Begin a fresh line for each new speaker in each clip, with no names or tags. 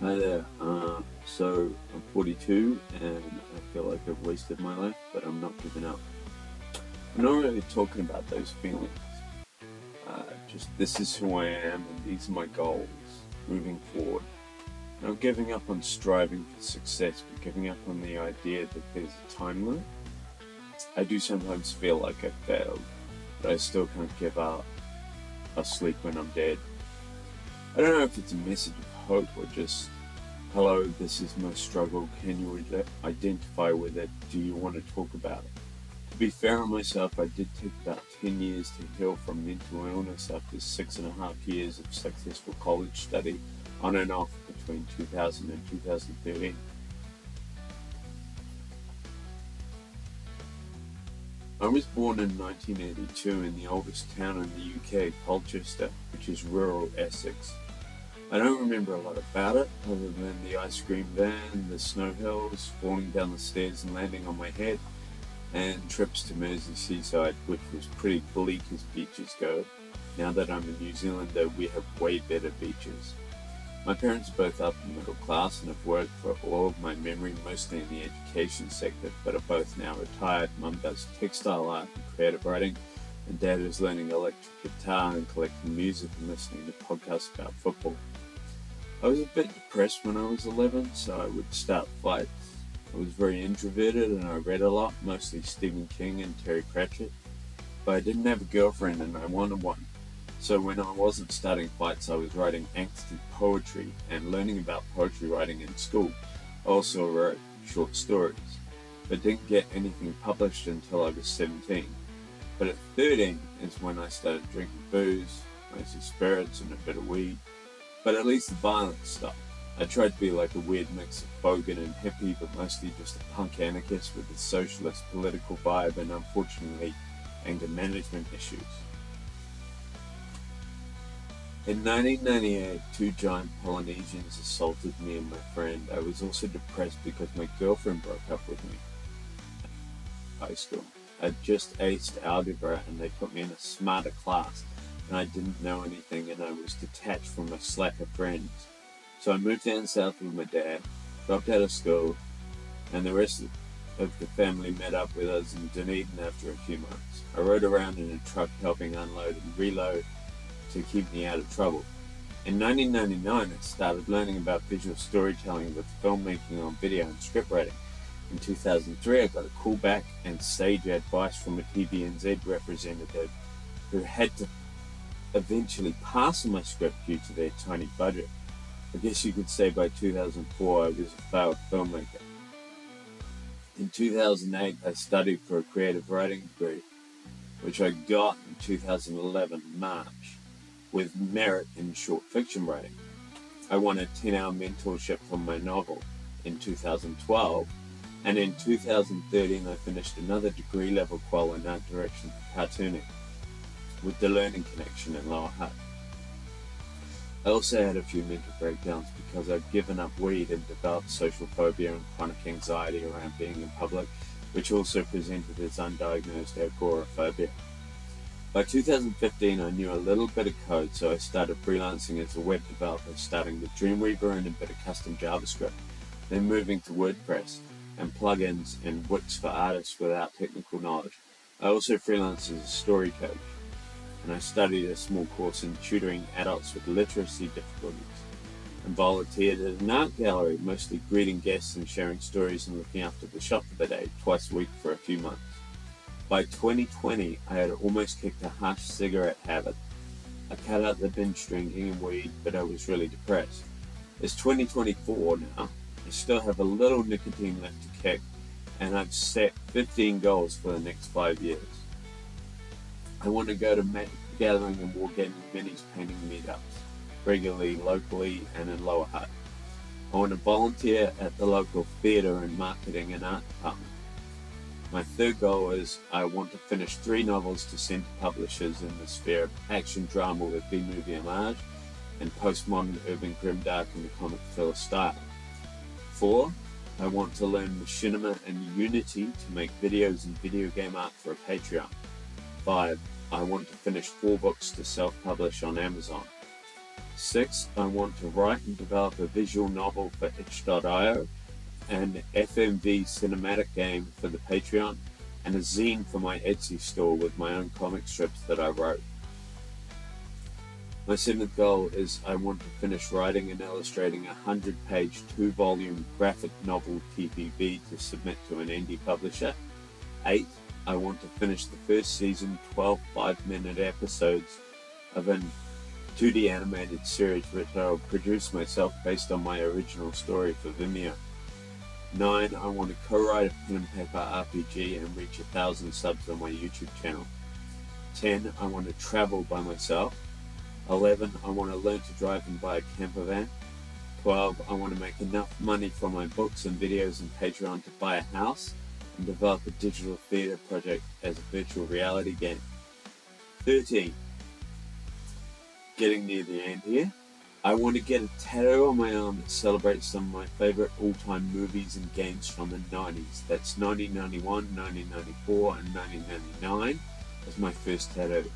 Hi there. So I'm 42 and I feel like I've wasted my life, but I'm not giving up. I'm not really talking about those feelings. Just this is who I am and these are my goals moving forward. Not giving up on striving for success, but giving up on the idea that there's a time limit. I do sometimes feel like I failed, but I still can't give up. I'll sleep when I'm dead. I don't know if it's a message of hope or just, hello, this is my struggle. Can you identify with it? Do you want to talk about it? To be fair on myself, I did take about 10 years to heal from mental illness after 6.5 years of successful college study on and off between 2000 and 2013. I was born in 1982 in the oldest town in the UK, Colchester, which is rural Essex. I don't remember a lot about it, other than the ice cream van, the snow hills, falling down the stairs and landing on my head, and trips to Mersey Seaside, which was pretty bleak as beaches go. Now that I'm a New Zealander, we have way better beaches. My parents are both upper middle class and have worked for all of my memory, mostly in the education sector, but are both now retired. Mum does textile art and creative writing, and Dad is learning electric guitar and collecting music and listening to podcasts about football. I was a bit depressed when I was 11, so I would start fights. I was very introverted and I read a lot, mostly Stephen King and Terry Pratchett, but I didn't have a girlfriend and I wanted one. So when I wasn't starting fights, I was writing angsty poetry and learning about poetry writing in school. I also wrote short stories, but didn't get anything published until I was 17. But at 13 is when I started drinking booze, mostly spirits and a bit of weed. But at least the violence stopped. I tried to be like a weird mix of bogan and hippie, but mostly just a punk anarchist with a socialist political vibe and unfortunately anger management issues. In 1998, two giant Polynesians assaulted me and my friend. I was also depressed because my girlfriend broke up with me in high school. I'd just aced algebra and they put me in a smarter class and I didn't know anything and I was detached from my slacker friends. So I moved down south with my dad, dropped out of school, and the rest of the family met up with us in Dunedin after a few months. I rode around in a truck helping unload and reload to keep me out of trouble. In 1999, I started learning about visual storytelling with filmmaking on video and script writing. In 2003, I got a call back and sage advice from a TVNZ representative who had to eventually pass on my script due to their tiny budget. I guess you could say by 2004 I was a failed filmmaker. In 2008, I studied for a creative writing degree, which I got in 2011 March, with merit in short fiction writing. I won a 10-hour mentorship from my novel in 2012, and in 2013 I finished another degree-level qual in art direction for cartooning with the Learning Connection in Lower Hutt. I also had a few mental breakdowns because I'd given up weed and developed social phobia and chronic anxiety around being in public, which also presented as undiagnosed agoraphobia. By 2015, I knew a little bit of code, so I started freelancing as a web developer, starting with Dreamweaver and a bit of custom JavaScript, then moving to WordPress and plugins and Wix for artists without technical knowledge. I also freelanced as a story coach, and I studied a small course in tutoring adults with literacy difficulties, and volunteered at an art gallery, mostly greeting guests and sharing stories and looking after the shop for the day, twice a week for a few months. By 2020, I had almost kicked a harsh cigarette habit. I cut out the binge drinking and weed, but I was really depressed. It's 2024 now. I still have a little nicotine left to kick, and I've set 15 goals for the next 5 years. I want to go to Magic Gathering and Wargaming Minis painting meetups, regularly, locally, and in Lower Hutt. I want to volunteer at the local theatre and marketing and art department. My third goal is I want to finish 3 novels to send to publishers in the sphere of action drama with B-movie homage and postmodern urban grimdark in the comic thriller style. 4, I want to learn machinima and Unity to make videos and video game art for a Patreon. 5, I want to finish 4 books to self-publish on Amazon. 6, I want to write and develop a visual novel for itch.io, an FMV cinematic game for the Patreon, and a zine for my Etsy store with my own comic strips that I wrote. My 7th goal is I want to finish writing and illustrating a 100-page, 2-volume graphic novel TPB to submit to an indie publisher. 8, I want to finish the first season 12 5-minute episodes of an 2D animated series which I'll produce myself based on my original story for Vimeo. 9, I want to co-write a pen and paper RPG and reach 1,000 subs on my YouTube channel. 10, I want to travel by myself. 11, I want to learn to drive and buy a camper van. 12, I want to make enough money from my books and videos and Patreon to buy a house and develop a digital theater project as a virtual reality game. 13, getting near the end here, I want to get a tattoo on my arm that celebrates some of my favorite all-time movies and games from the 90s. That's 1991, 1994, and 1999 as my first tattoo.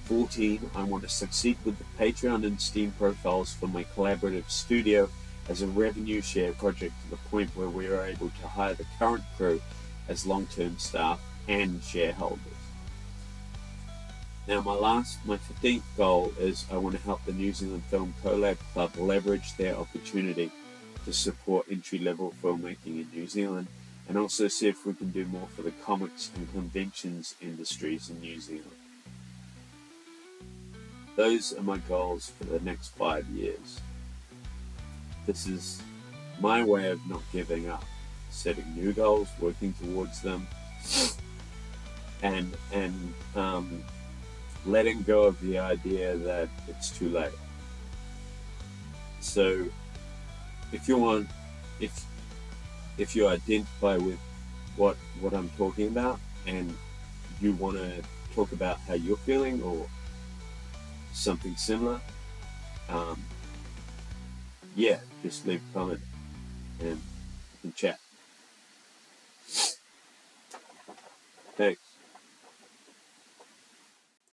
14, I want to succeed with the Patreon and Steam profiles for my collaborative studio as a revenue share project to the point where we are able to hire the current crew as long-term staff and shareholders. Now my 15th goal is I want to help the New Zealand Film Collab Club leverage their opportunity to support entry-level filmmaking in New Zealand, and also see if we can do more for the comics and conventions industries in New Zealand. Those are my goals for the next 5 years. This is my way of not giving up, setting new goals, working towards them, and letting go of the idea that it's too late. So if you identify with what I'm talking about and you want to talk about how you're feeling or something similar, just leave a comment and we can chat. Thanks.